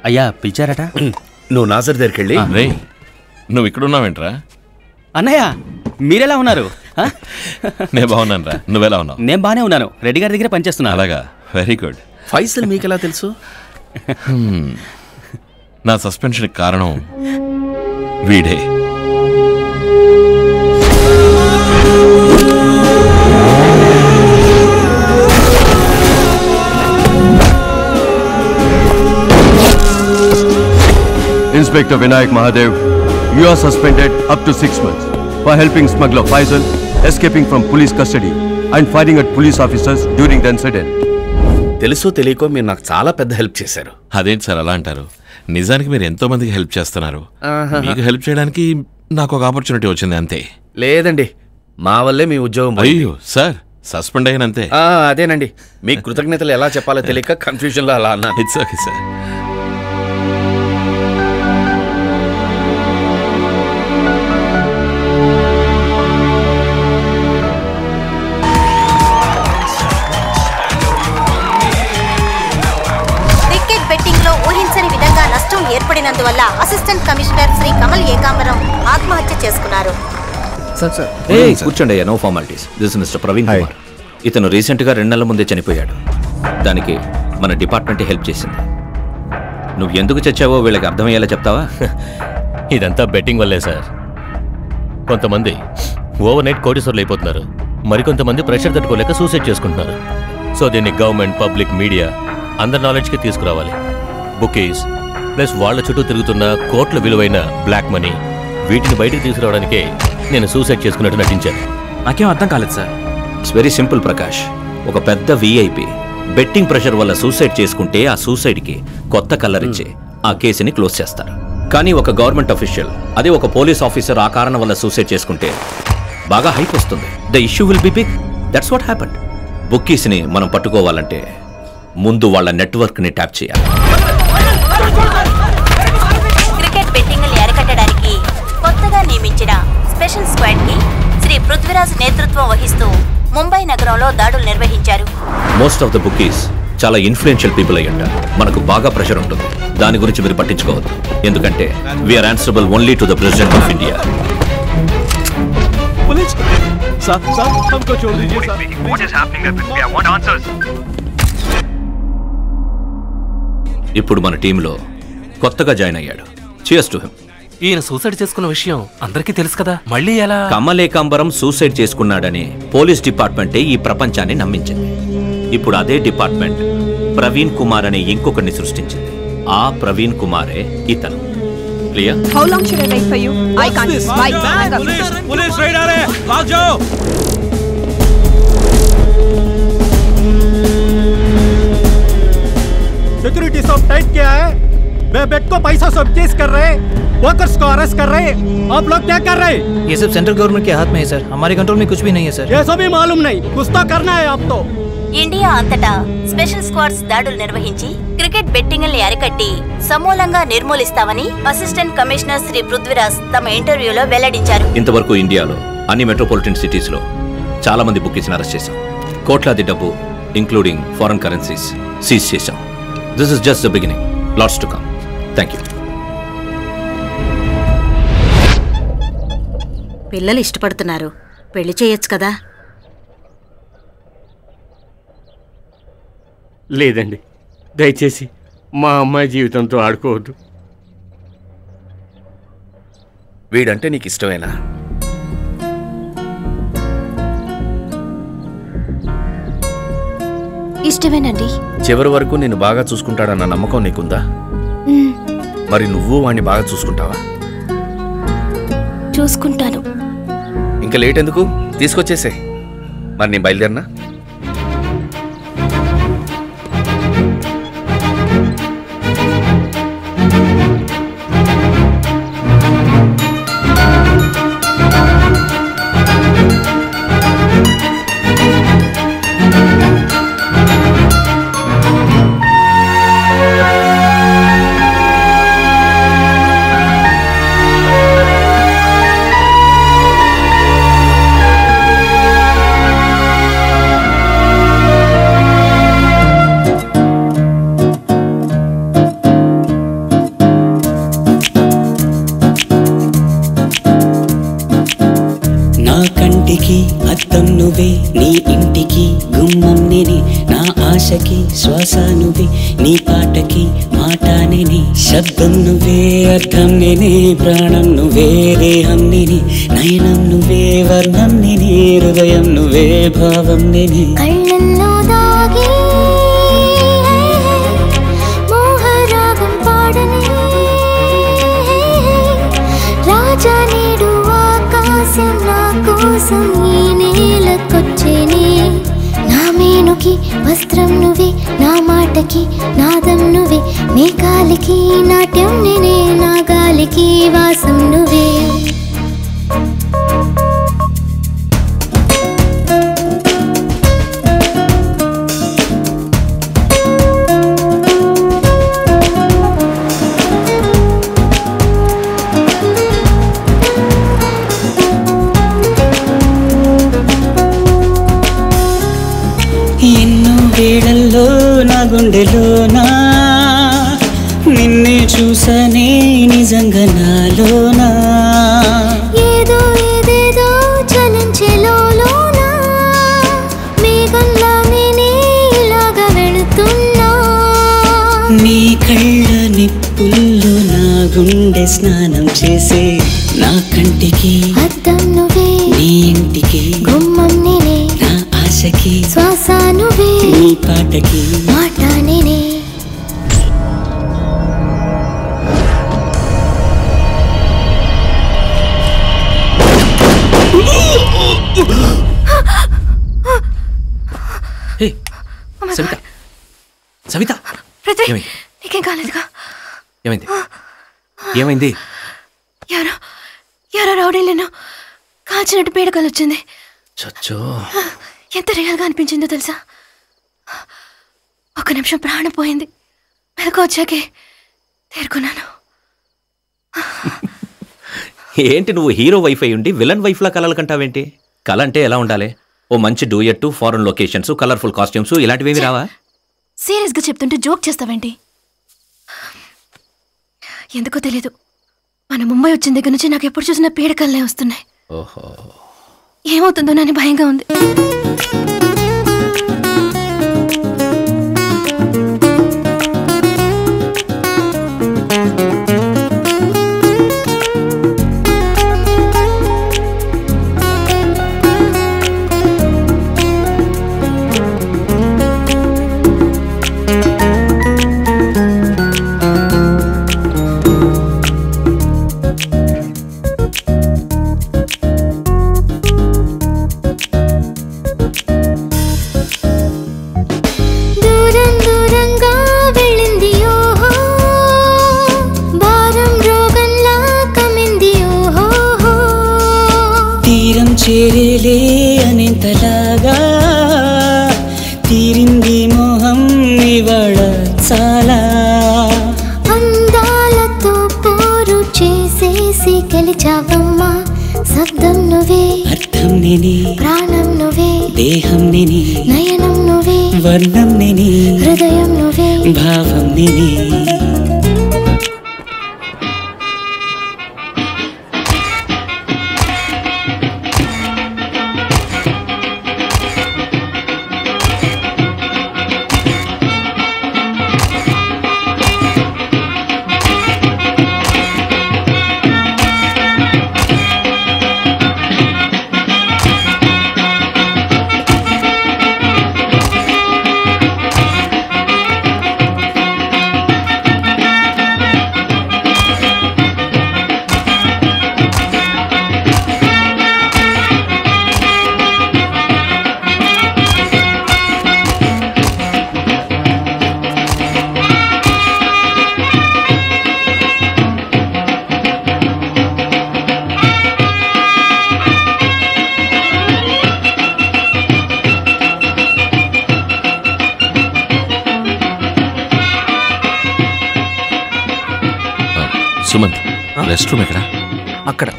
అయ్యా పిలిచారట. నువ్వు నాజర్ దగ్గరికి వెళ్ళి రే నువ్వు ఇక్కడున్నావేంట్రా? అన్నయ్య మీరెలా ఉన్నారు? నేను బాగున్నాను రా, నువ్వెలా ఉన్నావు? నేను బానే ఉన్నాను, రెడ్డి గారి దగ్గర పనిచేస్తున్నా. అలాగా, వెరీ గుడ్. ఫైసల్ మీకెలా తెలుసు? నా సస్పెన్షన్కి కారణం వీడే. Inspector Vinayak Mahadev, you are suspended up to 6 months for helping smuggler Faisal escaping from police custody and firing at police officers during the incident. తెలుసో తెలియకో మీరు నాకు చాలా పెద్ద హెల్ప్ చేశారు. అదేంటి సార్ అలా అంటారు? నిజానికి మీరు ఎంతో మందికి హెల్ప్ చేస్తున్నారు. మీకు హెల్ప్ చేయడానికి నాకు ఒక ఆపర్చునిటీ వచ్చింది అంతే. లేదండి, మా వల్లే మీ ఉద్యోగం. అయ్యో సార్, సస్పెండ్ అయినంతే. అదేనండి, మీ కృతజ్ఞతలు ఎలా చెప్పాలో తెలియక కన్ఫ్యూజన్ లో అలా అన్నా. It's okay sir. ఏర్పడినందువల్ల అసిస్టెంట్ కమిషనర్ శ్రీ కమల్ ఏకాంబరం ఆత్మహత్య చేసుకున్నారు. కూర్చోండి, no formalities. This mister Praveen Kumar. ఇతను రీసెంట్గా 2 నెలల ముందే చనిపోయాడు. దానికి మన డిపార్ట్మెంటే హెల్ప్ చేసింది. నువ్వు ఎందుకు చచ్చావో వీళ్ళకి అర్థమయ్యేలా చెప్తావా? ఇదంతా బెట్టింగ్ వల్లే సార్. కొంతమంది ఓవర్ నైట్ కోటీశ్వర్లు అయిపోతున్నారు, మరికొంతమంది ప్రెషర్ తట్టుకోలేక సూసైడ్ చేసుకుంటున్నారు. సో దీన్ని గవర్నమెంట్, పబ్లిక్, మీడియా అందరి నాలెడ్జ్కి తీసుకురావాలి. బుకీస్ ప్లస్ వాళ్ల చుట్టూ తిరుగుతున్న కోట్ల విలువైన బ్లాక్ మనీ, వీటిని బయటకు తీసుకురావడానికే నేను సూసైడ్ చేసుకున్నట్టు నటించాను. నాకేం అర్థం కాలేదు sir. It's very simple Prakash. ఒక పెద్ద విఐపి బెట్టింగ్ ప్రెషర్ వల్ల సూసైడ్ చేసుకుంటే ఆ సూసైడ్కి కొత్త కలర్ ఇచ్చి ఆ కేసుని క్లోజ్ చేస్తారు. కానీ ఒక గవర్నమెంట్ అఫీషియల్, అదే ఒక పోలీస్ ఆఫీసర్ ఆ కారణం వల్ల సూసైడ్ చేసుకుంటే బాగా హైప్ వస్తుంది. The issue will be big. That's what happened. బుక్కీస్ని మనం పట్టుకోవాలంటే ముందు వాళ్ళ నెట్వర్క్ని ట్యాప్ చేయాలి. క్రికెట్ బెట్టింగ్లు అరికట్టడానికి కొత్తగా నియమించిన స్పెషల్ స్క్వాడ్ కి శ్రీ పృథ్వీరాజ్ నేతృత్వం వహిస్తూ ముంబై నగరంలో దాడులు నిర్వహించారు. మోస్ట్ ఆఫ్ ద బుకీస్ చాలా ఇన్ఫ్లుయెన్షియల్ పీపుల్ అయి ఉంటారు. మనకు బాగా ప్రెషర్ ఉంటుంది. దాని గురించి మీరు పట్టించుకోవద్దు, ఎందుకంటే we are answerable only to the President of India. ఇప్పుడు మన టీంలో కొత్తగా జాయిన్ అయ్యాడు. Cheers to him. ఈయన సూసైడ్ చేసుకున్న విషయం అందరికీ తెలుసు కదా, మళ్ళీ ఎలా? కమలేకాంబరం సూసైడ్ చేసుకున్నాడని పోలీస్ డిపార్ట్మెంటే ఈ ప్రపంచాన్ని నమ్మించింది. ఇప్పుడు అదే డిపార్ట్మెంట్ ప్రవీణ్ కుమార్ అనే ఇంకొకరిని సృష్టించింది. ఆ ప్రవీణ్ కుమారే ఇతను. Clear? How long should I wait for you? I can't. Bye. Police raid आ रहे हैं, भाग जाओ. सिक्योरिटी सब टाइट किया है. मैं बेट को पैसा सब केस कर रहे हैं, वर्कर्स को अरेस्ट कर रहे हैं. आप लोग क्या कर रहे हैं? ये सब सेंट्रल गवर्नमेंट के हाथ में है सर. हमारे कंट्रोल में कुछ भी नहीं है सर. ये सब भी मालूम नहीं, कुछ तो करना है आप तो. ఇండియా అంతటా స్పెషల్ స్క్వాడ్స్ దాడులు నిర్వహించి క్రికెట్ బెట్టింగ్ల్ని అరికట్టి సమూలంగా నిర్మూలిస్తామని అసిస్టెంట్ కమిషనర్ శ్రీ పృథ్వీరాజ్ తమ ఇంటర్వ్యూలో వెల్లడించారు. ఇంతవరకు ఇండియాలో అన్ని మెట్రోపాలిటన్ సిటీస్లో చాలా మంది బుకీస్ని అరెస్ట్ చేశాం. కోట్లాది డబ్బు ఇంక్లూడింగ్ ఫారెన్ కరెన్సీస్ సీజ్ చేశాం. This is just the beginning. LADS to come. Thank you. పిల్లలు ఇష్టపడుతున్నారు, పెళ్లి చేయొచ్చు కదా. లేదండి, దయచేసి మా అమ్మాయి జీవితంతో ఆడుకోవద్దు. వీడంటే నీకు ఇష్టమేనా? ఇష్టమేనండి. చివరి వరకు నిన్ను బాగా చూసుకుంటాడన్న నమ్మకం నీకుందా? మరి నువ్వు వాణ్ణి బాగా చూసుకుంటావా? చూసుకుంటాను. ఇంకా లేట్ ఎందుకు, తీసుకొచ్చేసే. మరి నేను బయలుదేరినా? శబ్దం నువ్వే, అర్థం నేనే, ప్రాణం నువ్వే, దేహం నేనే, నయనం నువ్వే, వర్ణం నేనే, హృదయం నువ్వే, భావం నేనే. కళ్ళల్లో దాగి మోహరాగం పాడని రాజా నేడు ఆకాశం నా కోసం ఈ నేలకొచ్చేనే. నా మేనుకి వస్త్రం నువ్వే, నా మాటకి నాదం నువ్వే, నీ కాలికి నాట్యం నేనే, నా గాలికి వాసం నువ్వే. ఎన్నో వేళల్లో నా గుండెలోనా నిన్నే చూసనే నిజంగా నాలోనా. ఏదో ఏదేదో చలించేలోనా మేఘంలా నేనే ఇలాగా వెళుతున్నా. నీ కళ్ళ నిప్పుల్లో నా గుండె స్నానం చేసే, నా కంటికి అద్దం నువ్వే, నీ ఇంటికి గుమ్మం నేనే, నా ఆశకి శ్వాస నువ్వే, నీ పాటకి మాట నేనే. సవిత, సవిత, పృథ్వీ, ఏమైంది? నీకేం కాలేదుగా? ఏమైంది? ఏమైంది? ఎవరో ఎవరో రౌడీలను కాల్చినట్టు పీడకలు వచ్చింది. చచ్చో, ఎంత రియల్గా అనిపించిందో తెలుసా? ఒక నిమిషం ప్రాణం పోయింది, మెలకు వచ్చాకే తేరుకున్నాను. ఏంటి నువ్వు హీరో వైఫ్ అయి ఉండి విలన్ వైఫ్లా కలలు కంటావేంటి? కళ అంటే ఎలా ఉండాలి? ఓ మంచి duet, foreign locations, colourful costumes ఇలాంటివేమి రావా? సీరియస్గా చెప్తుంటే జోక్ చేస్తావేంటి? ఎందుకో తెలీదు, మన ముంబై వచ్చిన దగ్గర నుంచి నాకు ఎప్పుడు చూసినా పీడకలనే వస్తున్నాయి. ఓహో, ఏమవుతుందోనని భయంగా ఉంది. చేరేలే అనేంతలాగా తీరింది మోహం ఇవాళ చాలా. అందాలతో పోరు చేసేసి గెలిచావమ్మా. శబ్దం నువ్వే, అర్థం నేనే, ప్రాణం నువ్వే, దేహం నేనే, నయనం నువ్వే, వర్ణం నేనే, హృదయం నువ్వే, భావం నేనే. సుమంత్, రెస్ట్ రూమ్ ఎక్కడ? అక్కడ.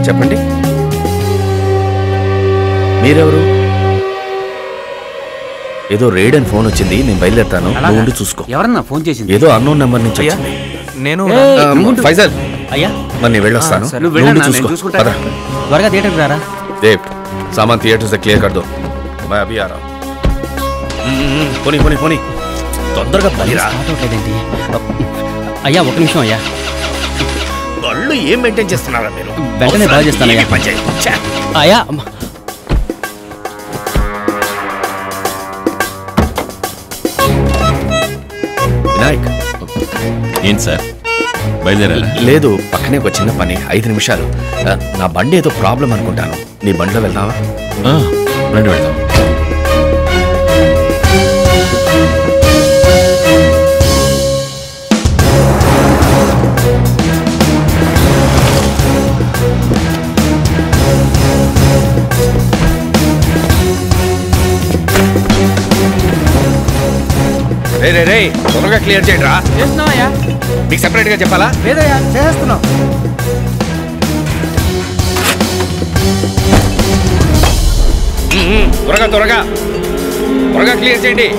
చెప్పండి, మీరెవరు? ఏదో రేడ్ అని ఫోన్ వచ్చింది, నేను బయలుదేరుతాను, నువ్వు ఉండి చూసుకో. ఎవరన్నా ఫోన్ చేసింది? ఏదో అన్నోన్ నెంబర్ నుంచి వచ్చింది. నేను ఫైజల్ అయ్యా మరి నేను వెళ్ళొస్తాను, నువ్వు నువ్వు ఉండి వెళ్ళన్నా, నేను చూసుకో. చూసుకుంటా. పద. త్వరగా థియేటర్కి రారా. देव सामान थिएटर से क्लियर कर दो, मैं अभी आ रहा हूँ. పోనీ పోనీ పోనీ తొందరగా పనిరా. అయ్యా ఒక నిమిషం అయ్యా. వాళ్ళు ఏం మెయింటైన్ చేస్తున్నారా మీరు? వెంటనే బాగా చేస్తాను అయ్యా. అయ్యా వినాయక్. ఏంటి సార్ బయలుదేరాలా? లేదు, పక్కనే ఒక చిన్న పని, 5 నిమిషాలు. నా బండి ఏదో ప్రాబ్లం అనుకుంటాను, నీ బండిలో వెళ్దామా? రండి వెళ్దాం. రే రే రే త్వరగా క్లియర్ చేయండి రా. చేస్తున్నావయ్యా? మీకు సెపరేట్ గా చెప్పాలా? లేదయ్యా, చేస్తున్నాం. త్వరగా త్వరగా త్వరగా క్లియర్ చేయండి.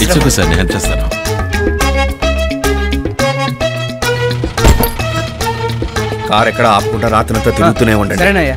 ఇచ్చుకో సార్, నేను హెల్ప్ చేస్తాను. కార్ ఎక్కడ ఆపకుండా రాత్రంతా తిరుగుతూనే ఉండండి. సరేనయ్యా.